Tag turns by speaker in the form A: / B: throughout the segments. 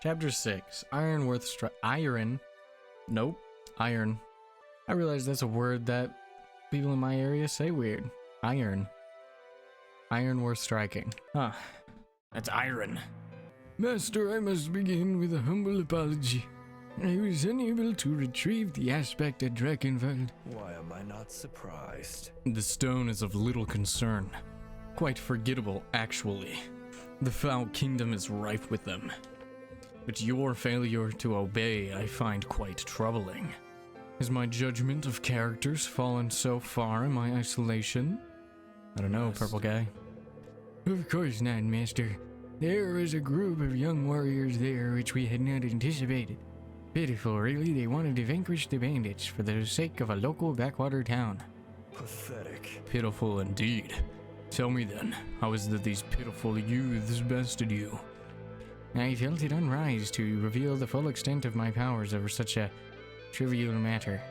A: Chapter 6. Iron. Nope. Iron. I realize that's a word that people in my area say weird. Iron. Iron worth striking. Huh. That's iron.
B: Master, I must begin with a humble apology. I was unable to retrieve the aspect at Drakenwald.
C: Why am I not surprised?
A: The stone is of little concern. Quite forgettable, actually. The foul kingdom is rife with them. But your failure to obey I find quite troubling. Has my judgment of characters fallen so far in my isolation? I don't know, purple guy.
B: Of course not, Master. There was a group of young warriors there which we had not anticipated. Pitiful, really. They wanted to vanquish the bandits for the sake of a local backwater town.
C: Pathetic.
A: Pitiful indeed. Tell me then, how is it these pitiful youths bested you?
B: I felt it unwise to reveal the full extent of my powers over such a trivial matter.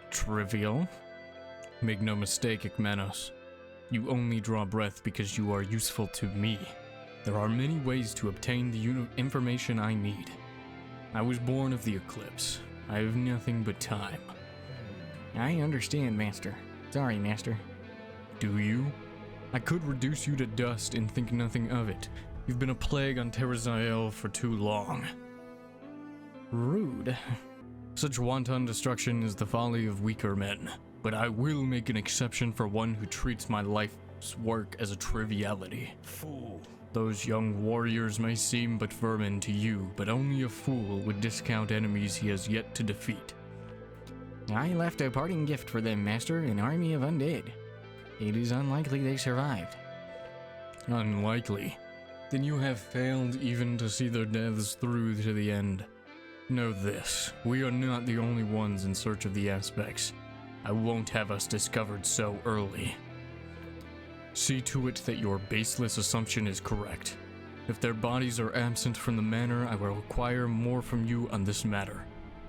A: Trivial? Make no mistake, Ikmenos. You only draw breath because you are useful to me. There are many ways to obtain the information I need. I was born of the eclipse. I have nothing but time.
B: I understand, Master. Sorry, Master.
A: Do you? I could reduce you to dust and think nothing of it. You've been a plague on Terrazael for too long.
B: Rude.
A: Such wanton destruction is the folly of weaker men, but I will make an exception for one who treats my life's work as a triviality.
C: Fool.
A: Those young warriors may seem but vermin to you, but only a fool would discount enemies he has yet to defeat.
B: I left a parting gift for them, Master, an army of undead. It is unlikely they survived.
A: Unlikely? Then you have failed even to see their deaths through to the end. Know this, we are not the only ones in search of the aspects. I won't have us discovered so early. See to it that your baseless assumption is correct. If their bodies are absent from the manor, I will require more from you on this matter.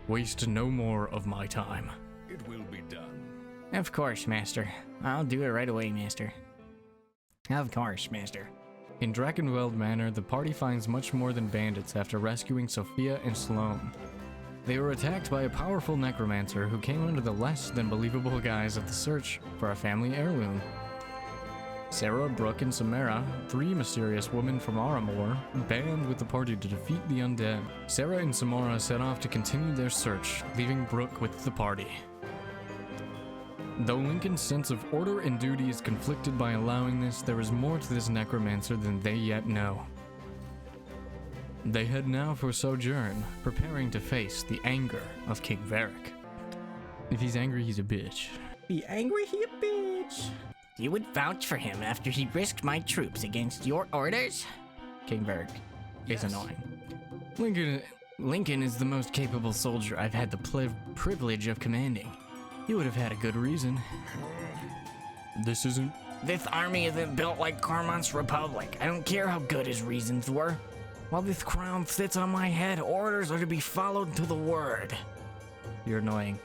A: Waste no more of my time.
C: It will be done.
B: Of course, Master. I'll do it right away, Master. Of course, Master.
A: In Drakenweld Manor, the party finds much more than bandits after rescuing Sophia and Sloane. They were attacked by a powerful necromancer who came under the less than believable guise of the search for a family heirloom. Sarah, Brooke, and Samara, 3 mysterious women from Aramor, band with the party to defeat the undead. Sarah and Samara set off to continue their search, leaving Brooke with the party. Though Lincoln's sense of order and duty is conflicted by allowing this, there is more to this necromancer than they yet know. They head now for Sojourn, preparing to face the anger of King Varric. If he's angry, he's a bitch.
B: Be angry, he a bitch. You would vouch for him after he risked my troops against your orders? King Varric is annoying. Lincoln is the most capable soldier I've had the privilege of commanding. You would have had a good reason.
A: This
B: army isn't built like Cormont's Republic. I don't care how good his reasons were. While this crown sits on my head, orders are to be followed to the word.
A: You're annoying.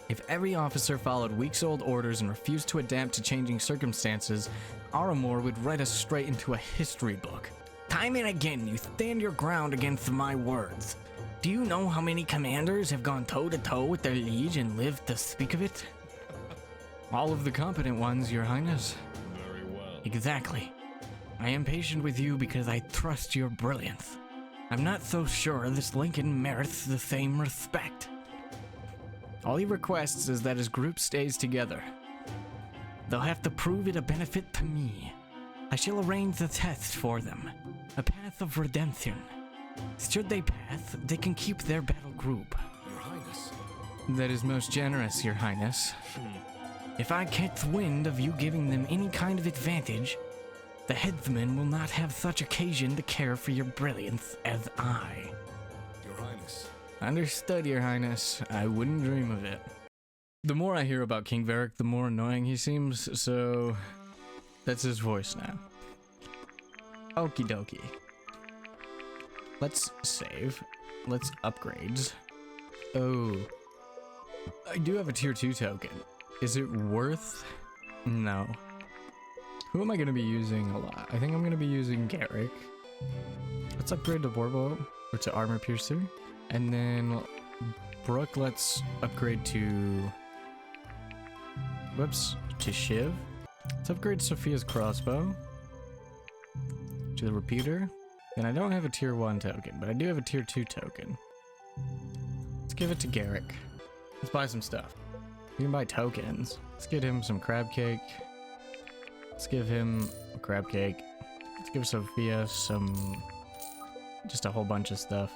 A: If every officer followed weeks-old orders and refused to adapt to changing circumstances, Aramor would write us straight into a history book.
B: Time and again, you stand your ground against my words. Do you know how many commanders have gone toe-to-toe with their liege and lived to speak of it?
A: All of the competent ones, Your Highness.
C: Very well.
B: Exactly. I am patient with you because I trust your brilliance. I'm not so sure this Lincoln merits the same respect.
A: All he requests is that his group stays together.
B: They'll have to prove it a benefit to me. I shall arrange the test for them. A path of redemption. Should they pass, they can keep their battle group.
C: Your Highness.
A: That is most generous, Your Highness.
B: If I catch wind of you giving them any kind of advantage, the headsman will not have such occasion to care for your brilliance as I.
C: Your Highness.
A: Understood, Your Highness. I wouldn't dream of it. The more I hear about King Varric, the more annoying he seems, so that's his voice now. Okie dokie. Let's save. Let's upgrade. Oh. I do have a tier 2 token. Is it worth? No. Who am I going to be using a lot? I think I'm going to be using Garrick. Let's upgrade to Warbow, or to Armor Piercer. And then Brooke, let's upgrade to... Whoops, to Shiv. Let's upgrade Sophia's crossbow to the repeater. Then I don't have a tier 1 token, but I do have a tier 2 token. Let's give it to Garrick. Let's buy some stuff. We can buy tokens. Let's get him some crab cake. Let's give him a crab cake. Let's give Sophia some... just a whole bunch of stuff.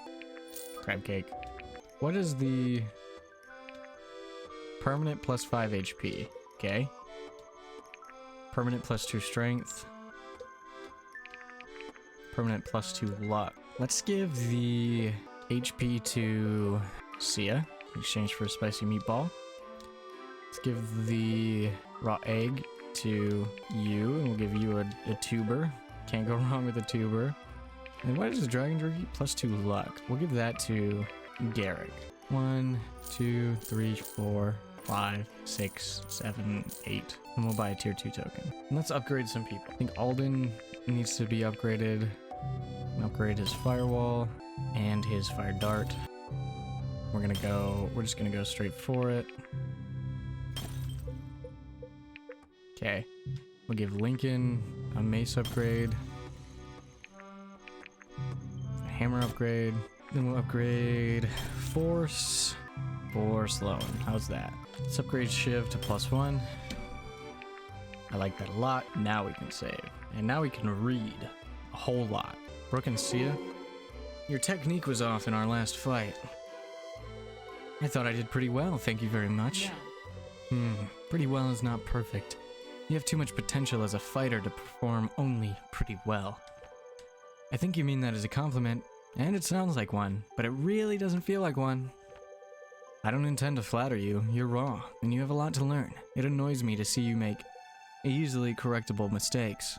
A: Crab cake. What is the... permanent plus 5 HP? Okay. Permanent plus 2 strength. Permanent plus 2 luck. Let's give the HP to Sia in exchange for a spicy meatball. Let's give the raw egg to you, and we'll give you a tuber. Can't go wrong with a tuber. And what is the dragon jerky? Plus 2 luck. We'll give that to Garrick. 1, 2, 3, 4, 5, 6, 7, 8. And we'll buy a tier 2 token. And let's upgrade some people. I think Alden needs to be upgraded. Upgrade his firewall and his fire dart. We're just gonna go straight for it. Okay. We'll give Lincoln a mace upgrade. A hammer upgrade. Then we'll upgrade Force for Sloan. How's that? Let's upgrade Shiv to +1. I like that a lot. Now we can save. And now we can read a whole lot. Brooke and Sia, your technique was off in our last fight. I thought I did pretty well, thank you very much. Pretty well is not perfect. You have too much potential as a fighter to perform only pretty well. I think you mean that as a compliment, and it sounds like one, but it really doesn't feel like one. I don't intend to flatter you, you're raw, and you have a lot to learn. It annoys me to see you make easily correctable mistakes.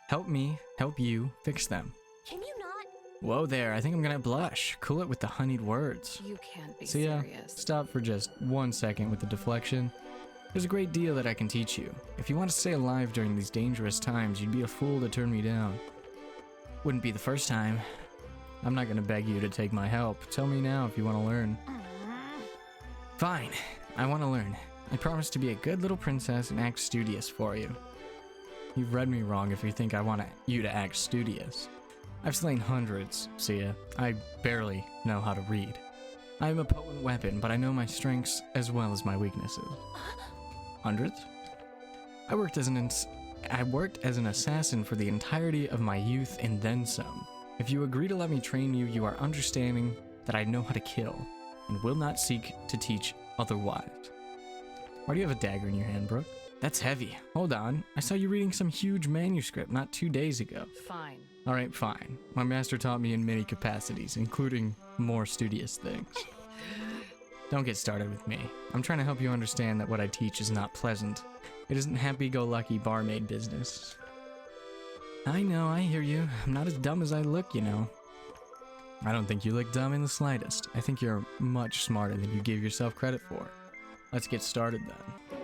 A: Help me, help you, fix them.
D: Can you not?
A: Whoa there, I think I'm gonna blush. Cool it with the honeyed words.
D: You can't be
A: Sia,
D: serious.
A: stop for just 1 second with the deflection. There's a great deal that I can teach you. If you want to stay alive during these dangerous times, you'd be a fool to turn me down. Wouldn't be the first time. I'm not gonna beg you to take my help. Tell me now if you want to learn. Fine, I want to learn. I promise to be a good little princess and act studious for you. You've read me wrong if you think I want you to act studious. I've slain hundreds, Sia. I barely know how to read. I am a potent weapon, but I know my strengths as well as my weaknesses. Hundreds? I worked as an assassin for the entirety of my youth and then some. If you agree to let me train you, you are understanding that I know how to kill and will not seek to teach otherwise. Why do you have a dagger in your hand, Brooke? That's heavy. Hold on. I saw you reading some huge manuscript not 2 days ago.
D: Fine.
A: Alright, fine. My master taught me in many capacities, including more studious things. Don't get started with me. I'm trying to help you understand that what I teach is not pleasant. It isn't happy-go-lucky barmaid business. I know, I hear you. I'm not as dumb as I look, you know. I don't think you look dumb in the slightest. I think you're much smarter than you give yourself credit for. Let's get started then.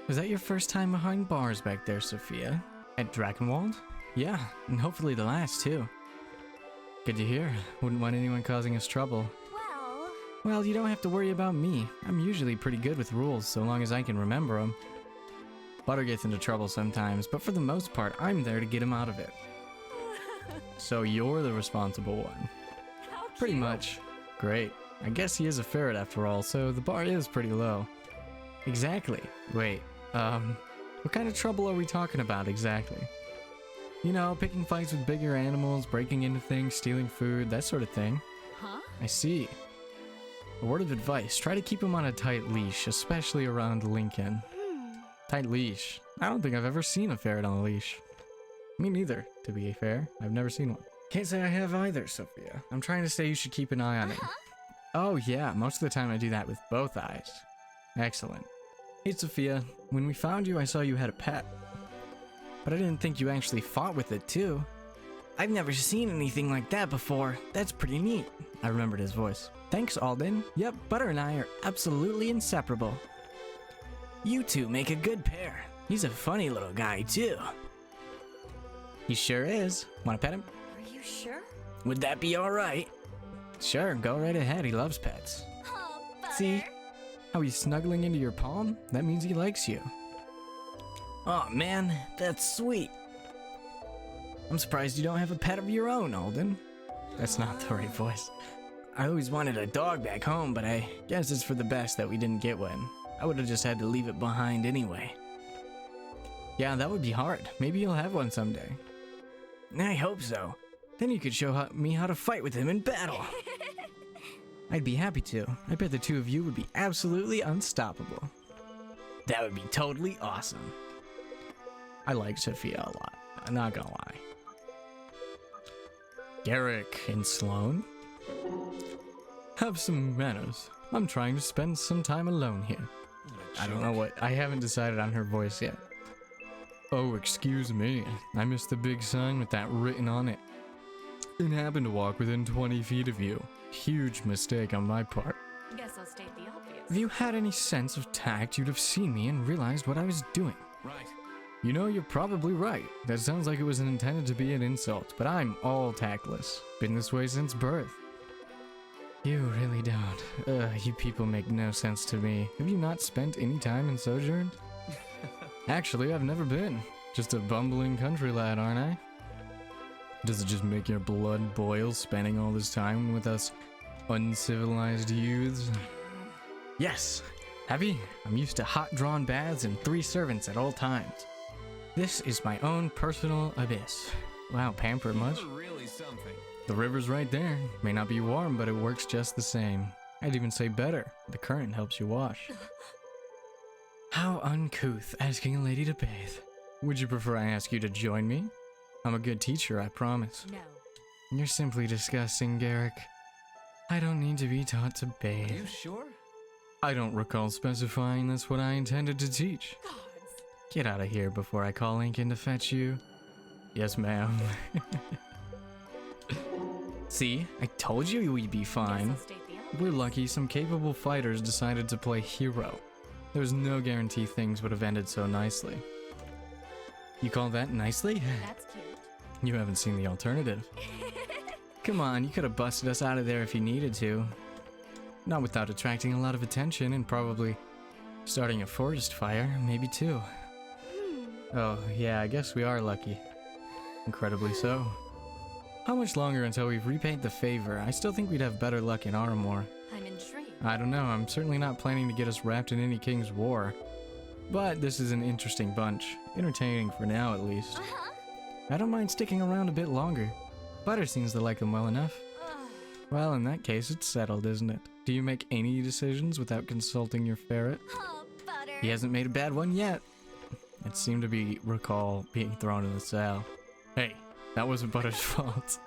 A: Was that your first time behind bars back there, Sophia? At Drakenwald? Yeah, and hopefully the last too. Good to hear. Wouldn't want anyone causing us trouble. Well, you don't have to worry about me. I'm usually pretty good with rules, so long as I can remember them. Butter gets into trouble sometimes, but for the most part, I'm there to get him out of it. So you're the responsible one. Pretty much. Great. I guess he is a ferret after all, so the bar is pretty low. Exactly. Wait, what kind of trouble are we talking about exactly? You know, picking fights with bigger animals, breaking into things, stealing food, that sort of thing.
D: Huh?
A: I see. A word of advice, try to keep him on a tight leash, especially around Lincoln. Tight leash. I don't think I've ever seen a ferret on a leash. Me neither, to be fair. I've never seen one. Can't say I have either, Sophia. I'm trying to say you should keep an eye on him. Oh yeah, most of the time I do that with both eyes. Excellent. Hey Sophia, when we found you I saw you had a pet. But I didn't think you actually fought with it too. I've never seen anything like that before. That's pretty neat. I remembered his voice. Thanks, Alden. Yep, Butter and I are absolutely inseparable. You two make a good pair. He's a funny little guy too. He sure is. Wanna pet him?
D: Are sure?
B: Would that be alright? Sure, go right ahead. He loves pets.
D: Oh, butter.
B: See? How he's snuggling into your palm? That means he likes you. Oh man, that's sweet. I'm surprised you don't have a pet of your own, Alden. That's not the right voice. I always wanted a dog back home, but I guess it's for the best that we didn't get one. I would have just had to leave it behind anyway. Yeah, that would be hard. Maybe you'll have one someday. I hope so. Then you could show me how to fight with him in battle. I'd be happy to. I bet the two of you would be absolutely unstoppable. That would be totally awesome. I like Sophia a lot. I'm not gonna lie. Garrick and Sloane? Have some manners. I'm trying to spend some time alone here. I don't know what. I haven't decided on her voice yet. Oh, excuse me. I missed the big sign with that written on it. And happened to walk within 20 feet of you. Huge mistake on my part.
D: Guess I'll state the obvious.
A: If you had any sense of tact, you'd have seen me and realized what I was doing.
C: Right.
A: You know, you're probably right. That sounds like it was intended to be an insult, but I'm all tactless. Been this way since birth. You really don't. You people make no sense to me. Have you not spent any time in Sojourn? Actually, I've never been. Just a bumbling country lad, aren't I? Does it just make your blood boil spending all this time with us uncivilized youths? Yes. Heavy, I'm used to hot-drawn baths and 3 servants at all times. This is my own personal abyss. Wow, pampered much?
C: You're really something.
A: The river's right there. May not be warm, but it works just the same. I'd even say better. The current helps you wash. How uncouth, asking a lady to bathe. Would you prefer I ask you to join me? I'm a good teacher, I promise.
D: No.
A: You're simply disgusting, Garrick. I don't need to be taught to
C: Are
A: bathe.
C: you sure?
A: I don't recall specifying that's what I intended to teach.
D: Gods.
A: Get out of here before I call Lincoln to fetch you. Yes, ma'am. See, I told you we'd be
D: Guess
A: fine.
D: I'll state the obvious.
A: We're lucky some capable fighters decided to play hero. There's no guarantee things would have ended so nicely. You call that nicely?
D: That's cute.
A: You haven't seen the alternative. Come on, you could have busted us out of there if you needed to. Not without attracting a lot of attention and probably starting a forest fire, maybe 2. Oh, yeah, I guess we are lucky. Incredibly so. How much longer until we've repaid the favor? I still think we'd have better luck in Armor.
D: I'm intrigued.
A: I don't know, I'm certainly not planning to get us wrapped in any king's war. But this is an interesting bunch. Entertaining for now, at least.
D: Uh-huh.
A: I don't mind sticking around a bit longer. Butter seems to like them well enough.
D: Ugh.
A: Well, in that case, it's settled, isn't it? Do you make any decisions without consulting your ferret?
D: Oh, butter.
A: He hasn't made a bad one yet. It seemed to recall being thrown in the cell. Hey, that wasn't Butter's fault.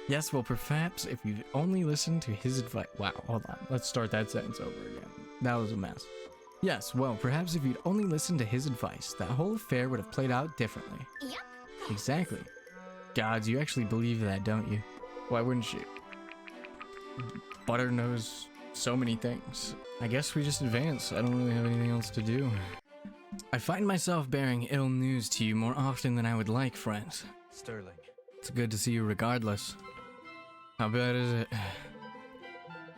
A: Yes, well, perhaps if you'd only listened to his advice. Wow, hold on. Let's start that sentence over again. That was a mess. Yes, well, perhaps if you'd only listened to his advice, that whole affair would have played out differently.
D: Yep.
A: Exactly. Gods, you actually believe that, don't you? Why wouldn't you? Butter knows so many things. I guess we just advance. I don't really have anything else to do. I find myself bearing ill news to you more often than I would like, friends.
C: Sterling.
A: It's good to see you regardless. How bad is it?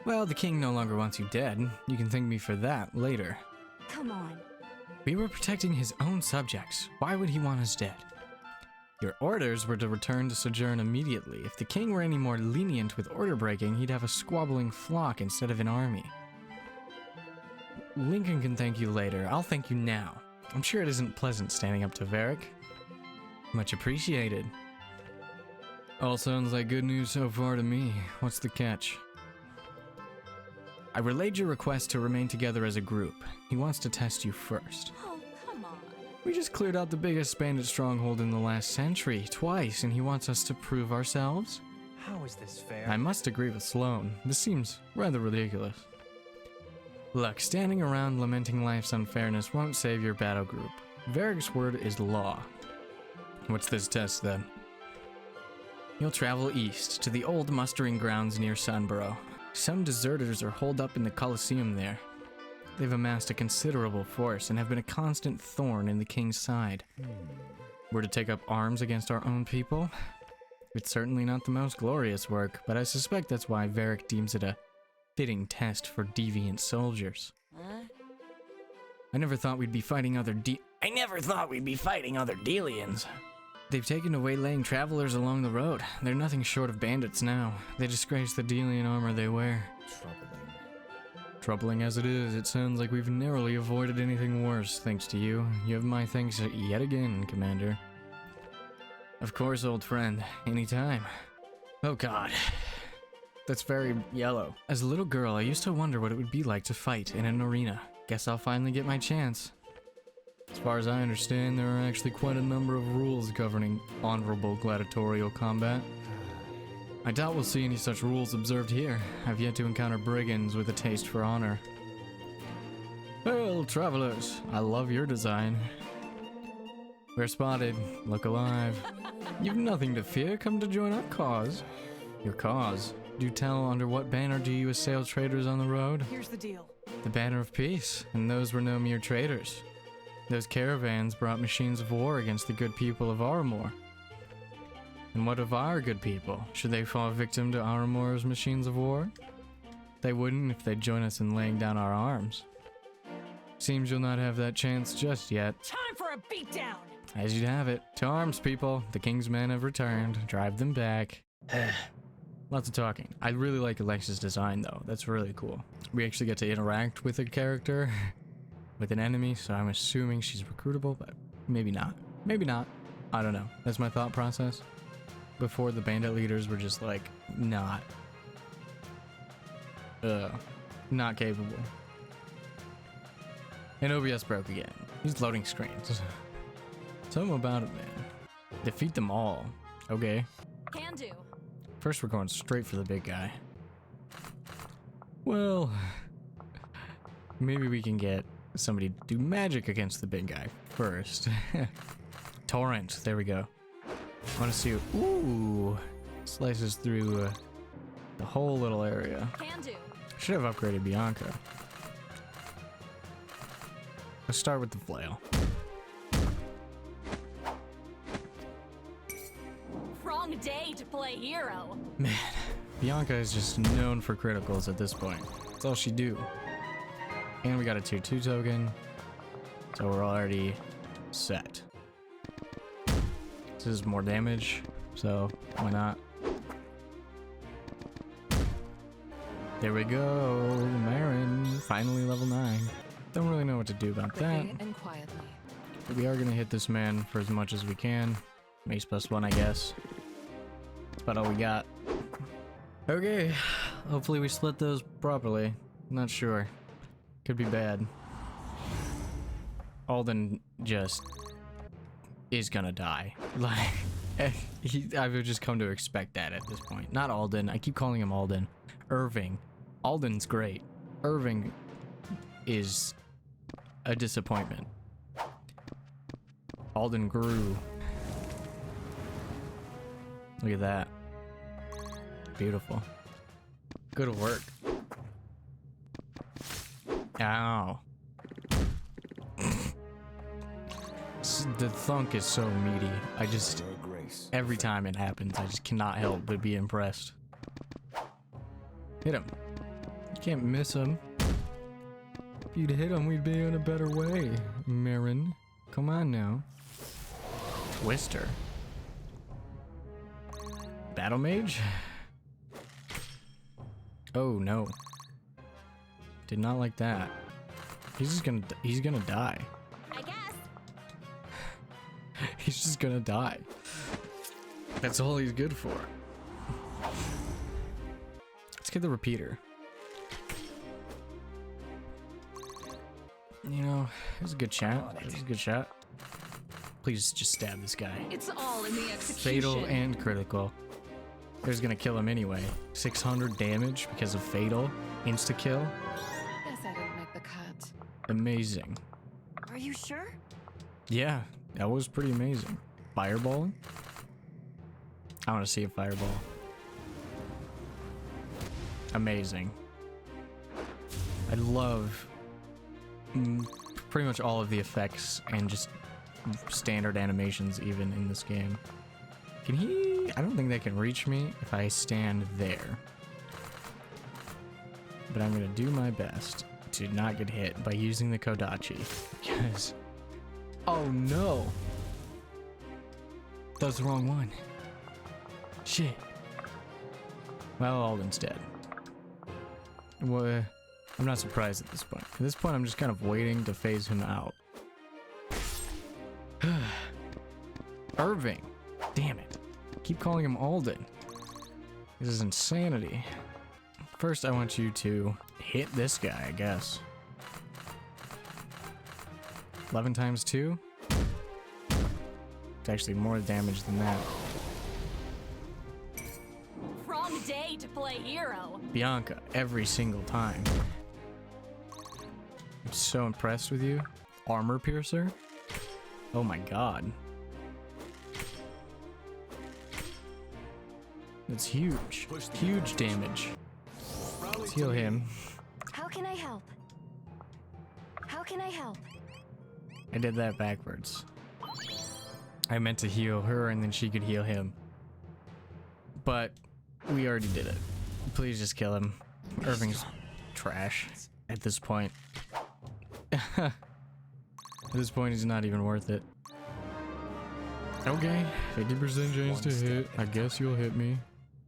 A: Well, the king no longer wants you dead. You can thank me for that later.
D: Come on.
A: We were protecting his own subjects. Why would he want us dead? Your orders were to return to Sojourn immediately. If the king were any more lenient with order breaking, he'd have a squabbling flock instead of an army. Lincoln can thank you later. I'll thank you now. I'm sure it isn't pleasant standing up to Varric. Much appreciated. All sounds like good news so far to me. What's the catch? I relayed your request to remain together as a group. He wants to test you first.
D: Oh, come on.
A: We just cleared out the biggest bandit stronghold in the last century, twice, and he wants us to prove ourselves?
E: How is this fair?
A: I must agree with Sloane. This seems rather ridiculous. Look, standing around lamenting life's unfairness won't save your battle group. Varric's word is law. What's this test, then? You'll travel east, to the old mustering grounds near Sunborough. Some deserters are holed up in the Colosseum there. They've amassed a considerable force and have been a constant thorn in the king's side. We're to take up arms against our own people? It's certainly not the most glorious work, but I suspect that's why Varric deems it a fitting test for deviant soldiers.
D: Huh?
A: I never thought we'd be fighting other
B: Delians.
A: They've taken to waylaying travelers along the road. They're nothing short of bandits now. They disgrace the Delian armor they wear. Troubling as it is, it sounds like we've narrowly avoided anything worse, thanks to you. You have my thanks yet again, Commander. Of course, old friend. Anytime. Oh god. That's very yellow. As a little girl, I used to wonder what it would be like to fight in an arena. Guess I'll finally get my chance. As far as I understand, there are actually quite a number of rules governing honorable gladiatorial combat. I doubt we'll see any such rules observed here. I've yet to encounter brigands with a taste for honor. Well, travelers, I love your design. We're spotted. Look alive. You've nothing to fear. Come to join our cause. Your cause? Do tell, under what banner do you assail traitors on the road?
E: Here's the deal.
A: The banner of peace, and those were no mere traitors. Those caravans brought machines of war against the good people of Aramor. And what of our good people? Should they fall victim to Aramor's machines of war? They wouldn't if they'd join us in laying down our arms. Seems you'll not have that chance just yet.
E: Time for a beatdown!
A: As you'd have it. To arms, people. The king's men have returned. Drive them back. Lots of talking. I really like Alexa's design, though. That's really cool. We actually get to interact with a character, with an enemy, so I'm assuming she's recruitable, but maybe not. Maybe not. I don't know. That's my thought process. Before, the bandit leaders were just like, not capable. And OBS broke again. He's loading screens. Something about it, man. Defeat them all. Okay.
D: Can do.
A: First, we're going straight for the big guy. Well, maybe we can get somebody to do magic against the big guy first. Torrent. There we go. I want to see. Ooh, slices through the whole little area.
D: Can do.
A: Should have upgraded Bianca. Let's start with the flail.
D: Wrong day to play hero.
A: Man, Bianca is just known for criticals at this point. That's all she do. And we got a tier 2 token, so we're already set. This is more damage, so why not? There we go, Marin, finally level 9. Don't really know what to do about that.
E: And quietly.
A: But we are gonna hit this man for as much as we can. Mace +1, I guess. That's about all we got. Okay, hopefully we split those properly. Not sure. Could be bad. Alden just is gonna die. Like, I've just come to expect that at this point. Not Alden. I keep calling him Alden. Irving. Alden's great. Irving is a disappointment. Alden grew. Look at that. Beautiful. Good work. Ow. The thunk is so meaty. I just,
C: Your grace.
A: every time it happens, I just cannot help but be impressed. Hit him. You can't miss him. If you'd hit him, we'd be in a better way, Marin. Come on now. Twister. Battle Mage? Oh no. Did not like that. He's gonna die.
D: I guess.
A: He's just gonna die. That's all he's good for. Let's get the repeater. You know, it was a good chat. It was a good shot. Please just stab this guy.
E: It's all in the execution.
A: Fatal and critical. There's gonna kill him anyway. 600 damage because of fatal. Insta kill.
E: Guess I didn't make the cut.
A: Amazing.
D: Are you sure?
A: Yeah, that was pretty amazing. Fireballing? I want to see a fireball. Amazing. I love pretty much all of the effects and just standard animations even in this game. Can he I don't think they can reach me if I stand there. But I'm gonna do my best to not get hit by using the Kodachi. Because... Oh no! That was the wrong one. Shit. Well, Alden's dead. Well, I'm not surprised at this point. At this point, I'm just kind of waiting to phase him out. Irving. Damn it. Keep calling him Alden. This is insanity. First, I want you to hit this guy, I guess. 11 times 2? It's actually more damage than that.
D: Wrong day to play hero.
A: Bianca, every single time. I'm so impressed with you. Armor piercer? Oh my god. That's huge. Huge damage. Let's heal him.
D: How can I help? How can I help?
A: I did that backwards. I meant to heal her and then she could heal him. But we already did it. Please just kill him. Irving's trash at this point. At this point, he's not even worth it. Okay, 50% chance to hit. I guess you'll hit me.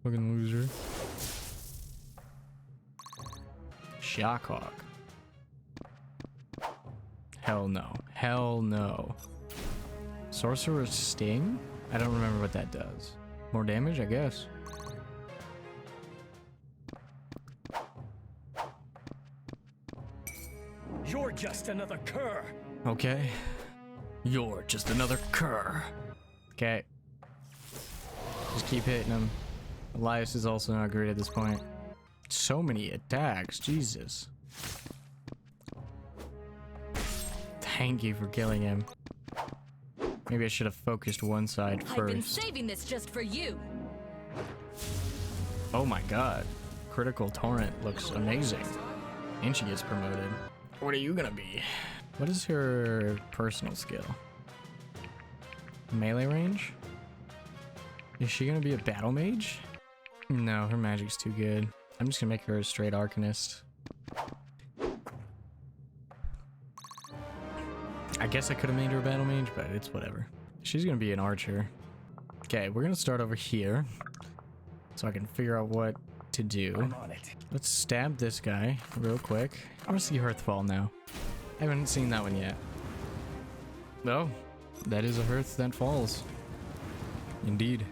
A: Fucking loser. Shockhawk. Hell no. Hell no. Sorcerer's Sting? I don't remember what that does. More damage, I guess.
F: You're just another cur.
A: Okay. You're just another cur. Okay. Just keep hitting him. Elias is also not great at this point. So many attacks, Jesus. Thank you for killing him. Maybe I should have focused one side
D: I've been
A: first.
D: saving this just for you.
A: Oh my god. Critical Torrent looks amazing. And she gets promoted. What are you gonna be? What is her personal skill? Melee range? Is she gonna be a battle mage? No, her magic's too good. I'm just gonna make her a straight arcanist. I guess I could have made her a battle mage, but it's whatever. She's gonna be an archer. Okay, we're gonna start over here so I can figure out what to do.
F: I'm on it.
A: Let's stab this guy real quick. I want to see Hearthfall now. I haven't seen that one yet. Oh, that is a Hearth that falls. Indeed.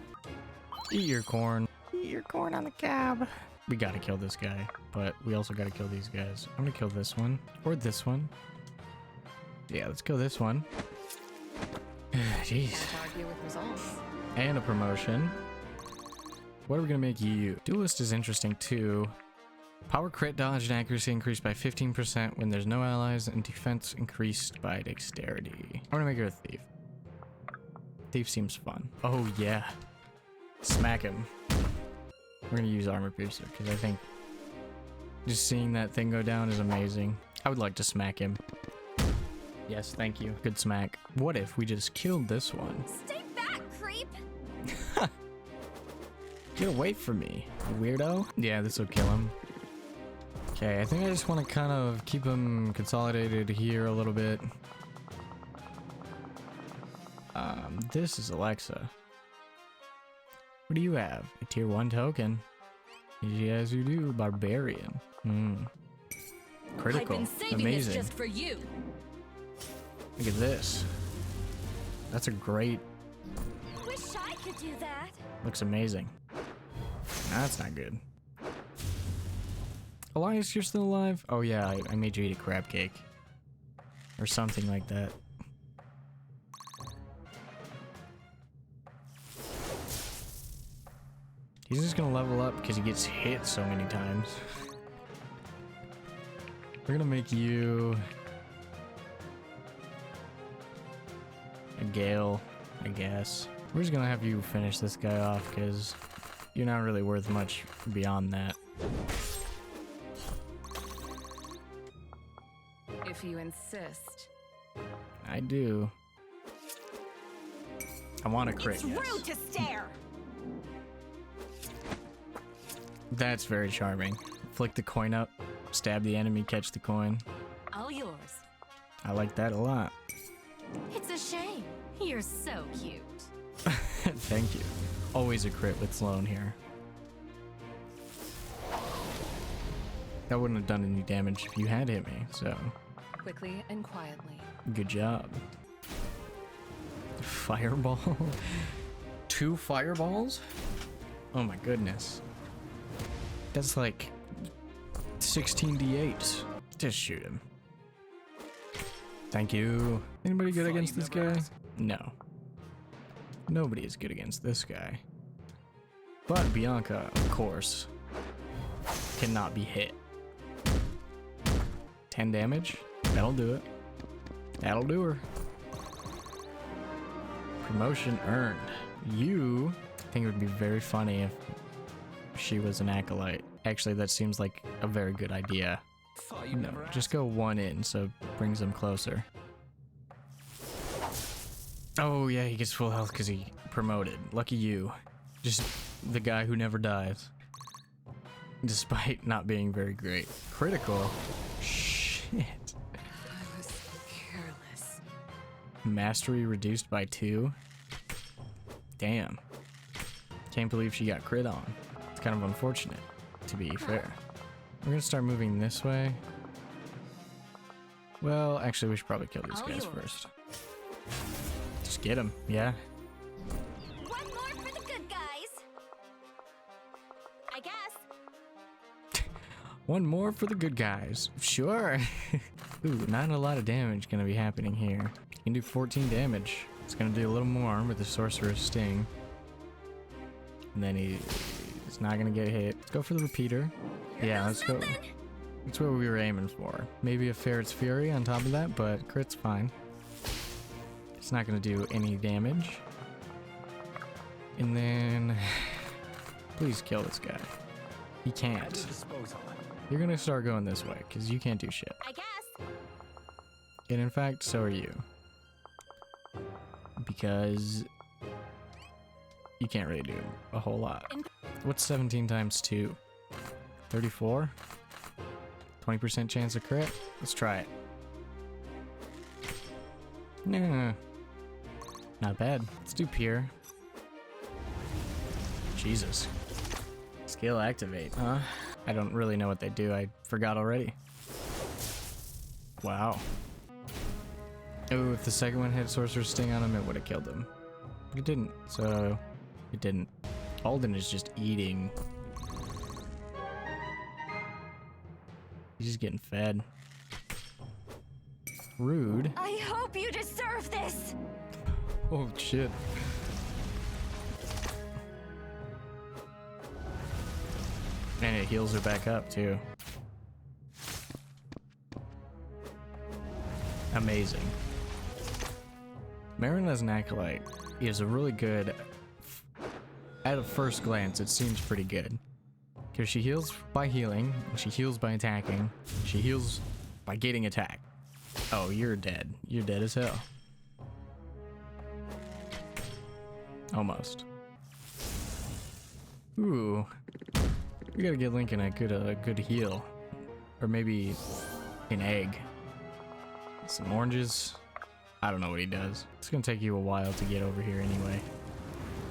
A: Eat your corn. Eat your corn on the cab. We gotta kill this guy, but we also gotta kill these guys. I'm gonna kill this one, or this one. Yeah, let's kill this one. Jeez.
E: Can't argue with results.
A: And a promotion. What are we gonna make you? Duelist is interesting too. Power, crit, dodge, and accuracy increased by 15% when there's no allies, and defense increased by dexterity. I'm gonna make her a thief. Thief seems fun. Oh yeah. Smack him. We're gonna use armor piercer because I think just seeing that thing go down is amazing. I would like to smack him. Yes, thank you. Good smack. What if we just killed this one?
D: Stay back, creep.
A: Get away from me, weirdo. Yeah, this will kill him. Okay, I think I just want to kind of keep him consolidated here a little bit. This is Alexa. What do you have? A tier 1 token. Yes, you do. Barbarian. Critical.
D: I've been saving
A: Amazing.
D: this just for you.
A: Look at this. That's a great...
D: Wish I could do that.
A: Looks amazing. That's not good. Elias, you're still alive? Oh yeah, I made you eat a crab cake. Or something like that. He's just gonna level up because he gets hit so many times. We're gonna make you... a Gale, I guess. We're just gonna have you finish this guy off because you're not really worth much beyond that.
E: If you insist.
A: I do. I want to crit.
D: It's rude to stare.
B: That's very charming. Flick the coin up, stab the enemy, catch the coin.
D: All yours.
B: I like that a lot.
D: It's a shame. You're so cute.
B: Thank you. Always a crit with Sloan here. That wouldn't have done any damage if you had hit me, so
E: Quickly and quietly.
B: good job. Fireball? 2 fireballs? Oh my goodness. That's like 16d8s. Just shoot him. Thank you. Anybody good against this guy? No. Nobody is good against this guy. But Bianca, of course, cannot be hit. 10 damage? That'll do it. That'll do her. Promotion earned. You, I think it would be very funny if she was an acolyte. Actually, that seems like a very good idea. No, just go 1 in, so it brings them closer. Oh yeah, he gets full health because he promoted. Lucky you. Just the guy who never dies. Despite not being very great. Critical? Shit.
E: I was careless.
B: Mastery reduced by 2? Damn. Can't believe she got crit on. It's kind of unfortunate, to be fair. We're gonna start moving this way. Well, actually, we should probably kill these guys first. Just get them, yeah.
D: One more for the good guys. I guess.
B: One more for the good guys. Sure. Ooh, not a lot of damage gonna be happening here. You can do 14 damage. It's gonna do a little more with the Sorcerer's Sting. And then he's not gonna get hit. Let's go for the repeater. Yeah, let's go. That's what we were aiming for. Maybe a Ferret's Fury on top of that, but crit's fine. It's not gonna do any damage. And then... please kill this guy. He can't. You're gonna start going this way, because you can't do shit.
D: I guess.
B: And in fact, so are you. Because... you can't really do a whole lot. What's 17 times 2? 34? 20% chance of crit? Let's try it. Nah. Not bad. Let's do Pier. Jesus. Skill activate, huh? I don't really know what they do. I forgot already. Wow. Oh, if the second one had Sorcerer's Sting on him, it would have killed him. But it didn't, so it didn't. Alden is just eating. He's just getting fed. Rude.
D: I hope you deserve this.
B: Oh shit. And it heals her back up too. Amazing. Marin as an acolyte is a really good. At a first glance, it seems pretty good. Because she heals by healing, and she heals by attacking, she heals by getting attacked. Oh, you're dead. You're dead as hell. Almost. Ooh. We gotta get Lincoln a good heal. Or maybe an egg. Some oranges. I don't know what he does. It's gonna take you a while to get over here anyway.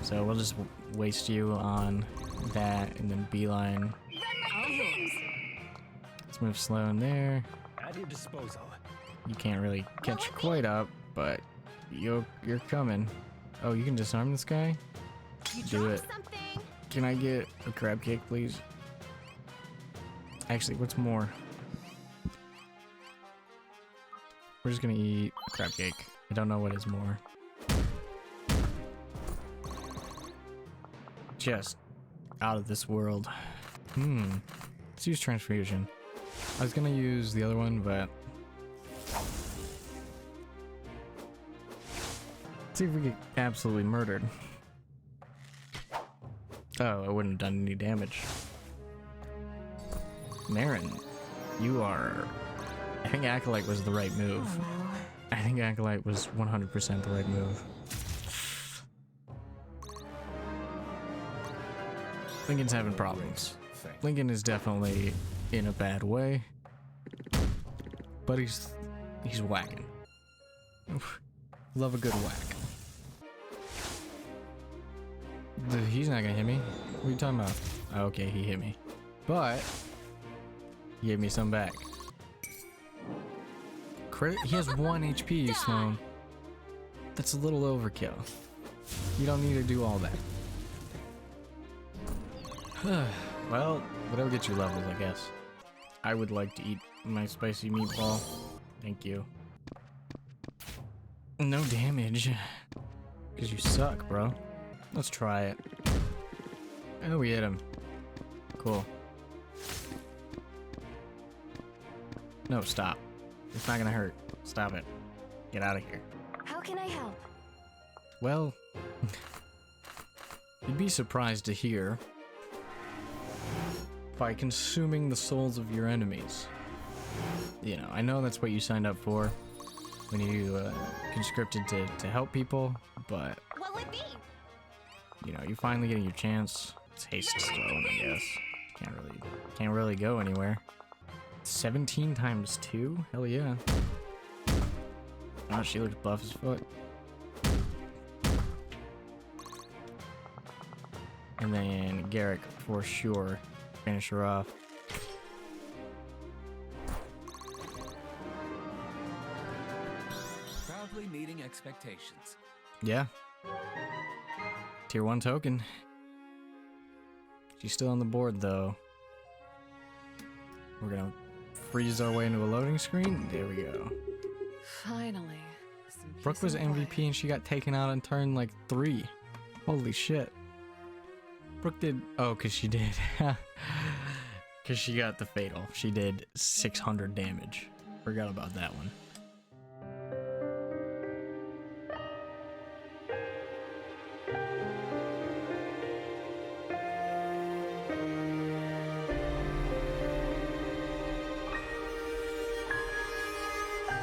B: So we'll just waste you on that and then beeline. Let's move slow in there.
F: At your disposal.
B: You can't really catch quite up, but you're coming. Oh, you can disarm this guy? Do it.
D: Something.
B: Can I get a crab cake, please? Actually, what's more? We're just gonna eat crab cake. I don't know what is more. Just out of this world. Let's use transfusion. I was gonna use the other one, but let's see if we get absolutely murdered. Oh, I wouldn't have done any damage. Marin, you are... I think Acolyte was the right move. I think Acolyte was 100% the right move. Lincoln's having problems.
F: nothing.
A: Lincoln is definitely in a bad way, but he's whacking. Love a good whack. He's not gonna hit me. What are you talking about? Oh, okay, he hit me, but he gave me some back. He has 1 HP, Sloan. That's a little overkill. You don't need to do all that. Well, whatever gets you levels, I guess. I would like to eat my spicy meatball. Thank you. No damage. Because you suck, bro. Let's try it. Oh, we hit him. Cool. No, stop. It's not gonna hurt. Stop it. Get out of here.
D: How can I help?
A: Well, you'd be surprised to hear by consuming the souls of your enemies. You know, I know that's what you signed up for when you conscripted to help people, but
D: What would be?
A: you know, you're finally getting your chance. It's haste stone, I guess. Can't really go anywhere. 17 times 2? Hell yeah. Oh, she looks buff as fuck. And then Garrick, for sure, finish her off.
G: Proudly meeting expectations.
A: Yeah. Tier 1 token. She's still on the board, though. We're gonna freeze our way into a loading screen. There we go.
E: Finally. some
A: Brooke
E: peace
A: was
E: and
A: MVP
E: quiet.
A: and she got taken out on turn like 3. Holy shit. Brooke did. Oh, because she did. Because she got the fatal. She did 600 damage. Forgot about that one.